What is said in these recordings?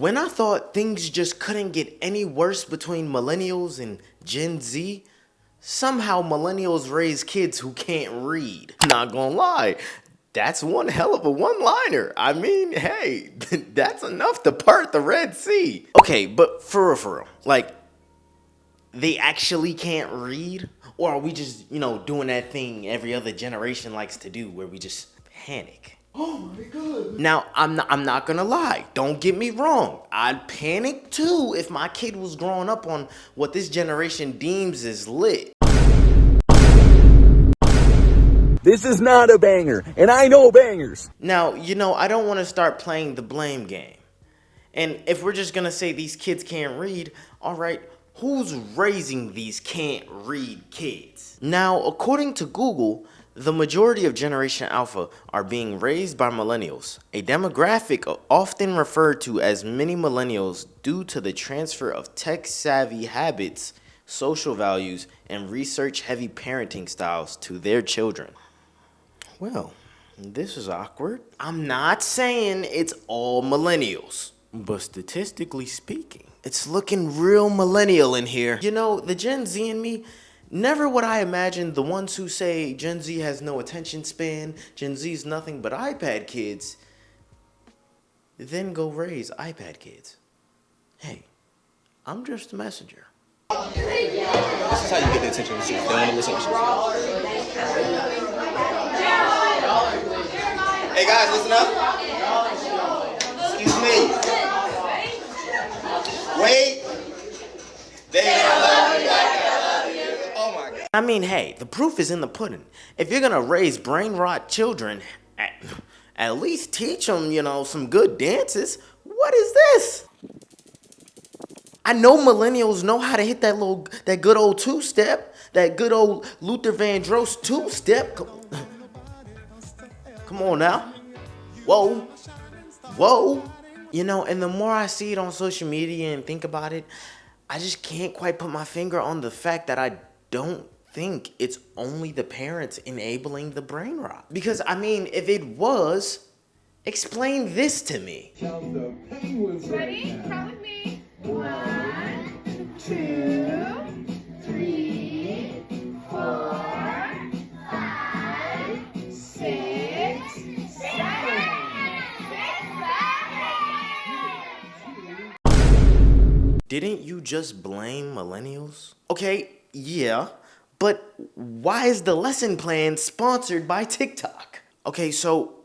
when I thought things just couldn't get any worse between millennials and Gen Z, somehow millennials raise kids who can't read. Not gonna lie, that's one hell of a one-liner. I mean, hey, that's enough to part the Red Sea. Okay, but for real, like, they actually can't read? Or are we just, doing that thing every other generation likes to do where we just panic? Oh my God. Now, I'm not gonna lie. Don't get me wrong. I'd panic too if my kid was growing up on what this generation deems as lit. This is not a banger, and I know bangers. Now, I don't want to start playing the blame game. And if we're just gonna say these kids can't read, all right, who's raising these can't read kids? Now, according to Google, the majority of Generation Alpha are being raised by millennials, a demographic often referred to as mini millennials due to the transfer of tech-savvy habits, social values, and research-heavy parenting styles to their children. Well, this is awkward. I'm not saying it's all millennials, but statistically speaking, it's looking real millennial in here. The Gen Z in me, never would I imagine the ones who say Gen Z has no attention span, Gen Z is nothing but iPad kids, then go raise iPad kids. Hey, I'm just a messenger. This is how you get the attention of the students. They want to listen to you. Hey guys, listen up. Excuse me. Wait. They love you like I love you. Oh my God. I mean, hey, the proof is in the pudding. If you're gonna raise brain rot children, at least teach them, some good dances. What is this? I know millennials know how to hit that good old two-step, that good old Luther Vandross two-step. Come on now. Whoa. And the more I see it on social media and think about it, I just can't quite put my finger on the fact that I don't think it's only the parents enabling the brain rot. Because, if it was, explain this to me. Ready? Count with me. 1, 2, 3, 4, 5, 6, 7. Didn't you just blame millennials? Okay, yeah, but why is the lesson plan sponsored by TikTok? Okay,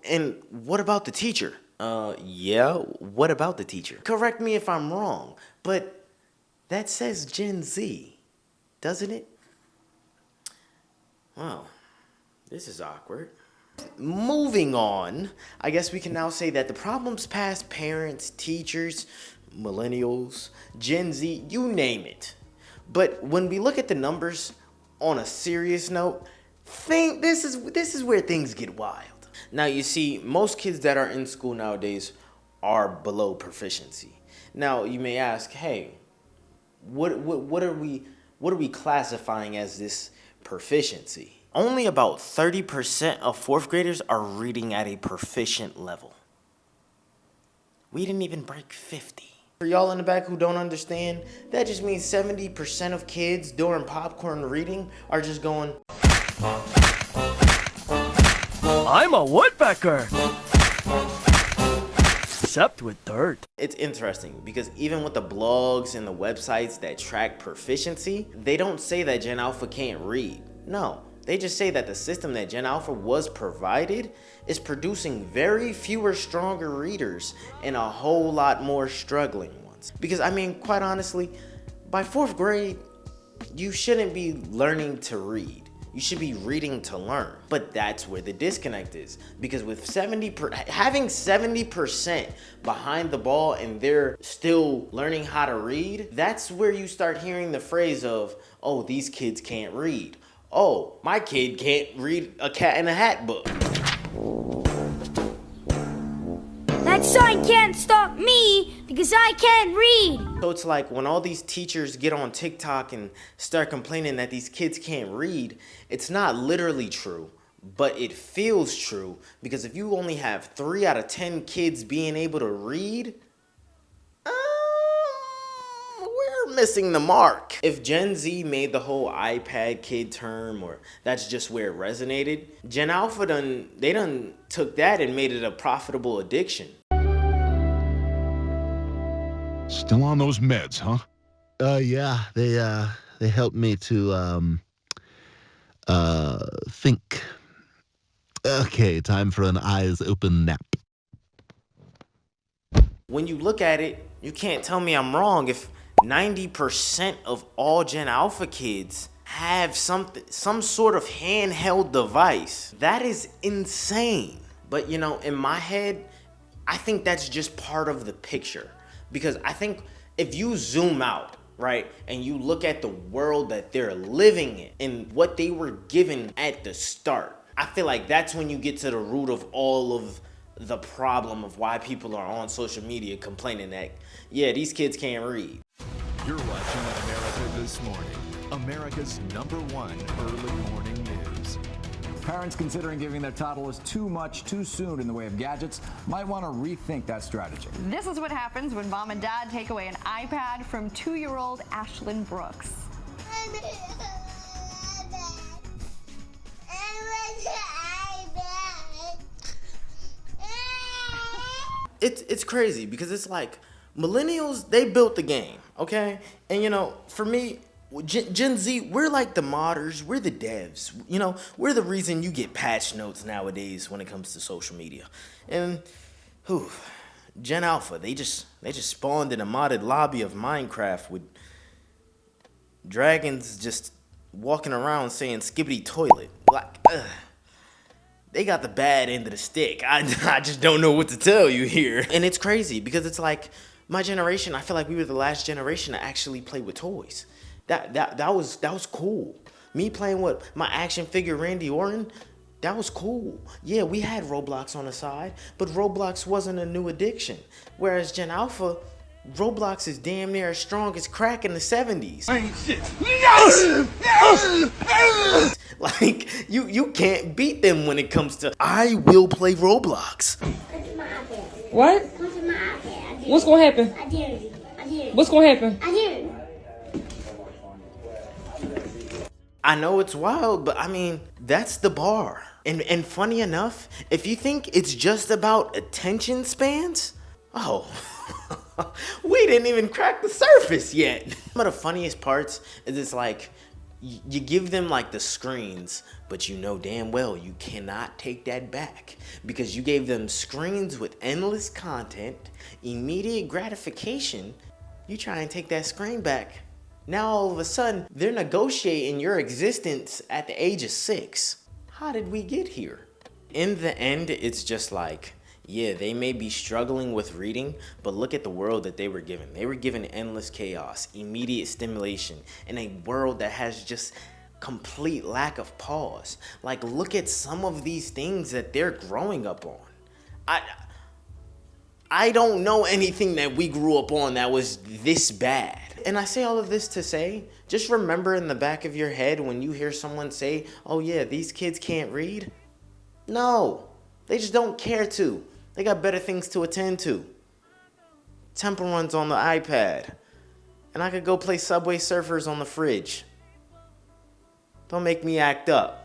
and what about the teacher? Yeah, what about the teacher? Correct me if I'm wrong, but that says Gen Z, doesn't it? Well, this is awkward. Moving on, I guess we can now say that the problems past parents, teachers, millennials, Gen Z, you name it. But when we look at the numbers on a serious note, this is where things get wild. Now, you see, most kids that are in school nowadays are below proficiency. Now, you may ask, hey, what are we classifying as this proficiency? Only about 30% of fourth graders are reading at a proficient level. We didn't even break 50. For y'all in the back who don't understand, that just means 70% of kids during popcorn reading are just going, I'm a woodpecker. Except with dirt. It's interesting because even with the blogs and the websites that track proficiency, they don't say that Gen Alpha can't read. No, they just say that the system that Gen Alpha was provided is producing very fewer stronger readers and a whole lot more struggling ones. Because quite honestly, by fourth grade, you shouldn't be learning to read. You should be reading to learn. But that's where the disconnect is. Because with having 70% behind the ball and they're still learning how to read, that's where you start hearing the phrase of, oh, these kids can't read. Oh, my kid can't read a Cat in a Hat book. That sign can't stop me because I can't read. So it's like when all these teachers get on TikTok and start complaining that these kids can't read, it's not literally true, but it feels true because if you only have 3 out of 10 kids being able to read, we're missing the mark. If Gen Z made the whole iPad kid term, or that's just where it resonated, Gen Alpha done took that and made it a profitable addiction. Still on those meds, huh? Yeah, they helped me to think. Okay, time for an eyes open nap. When you look at it, you can't tell me I'm wrong if 90% of all Gen Alpha kids have some sort of handheld device. That is insane. But you know, in my head, I think that's just part of the picture. Because I think if you zoom out, right, and you look at the world that they're living in and what they were given at the start, I feel like that's when you get to the root of all of the problem of why people are on social media complaining that, yeah, these kids can't read. You're watching America This Morning, America's #1 early morning news. Parents considering giving their toddlers too much too soon in the way of gadgets might want to rethink that strategy. This is what happens when mom and dad take away an iPad from 2-year-old Ashlyn Brooks. It's crazy because it's like millennials, they built the game, okay? And you know, for me, Gen Z, we're like the modders, we're the devs. You know, we're the reason you get patch notes nowadays when it comes to social media. And Gen Alpha, they just spawned in a modded lobby of Minecraft with dragons just walking around saying skibbity toilet. Like, they got the bad end of the stick. I just don't know what to tell you here. And it's crazy because it's like my generation, I feel like we were the last generation to actually play with toys. That was cool. Me playing with my action figure Randy Orton, that was cool. Yeah, we had Roblox on the side, but Roblox wasn't a new addiction. Whereas Gen Alpha, Roblox is damn near as strong as crack in the 70s. Ain't shit. Like, you can't beat them when it comes to, I will play Roblox. What? What's gonna happen? What's gonna happen? I know it's wild, but I mean, that's the bar. And funny enough, if you think it's just about attention spans, oh, we didn't even crack the surface yet. One of the funniest parts is it's like, you give them like the screens, but you know damn well you cannot take that back because you gave them screens with endless content, immediate gratification. You try and take that screen back. Now all of a sudden, they're negotiating your existence at the age of 6. How did we get here? In the end, it's just like, yeah, they may be struggling with reading, but look at the world that they were given. They were given endless chaos, immediate stimulation, in a world that has just complete lack of pause. Like, look at some of these things that they're growing up on. I don't know anything that we grew up on that was this bad. And I say all of this to say, just remember in the back of your head when you hear someone say, oh yeah, these kids can't read. No, they just don't care to. They got better things to attend to. Temple Run's on the iPad. And I could go play Subway Surfers on the fridge. Don't make me act up.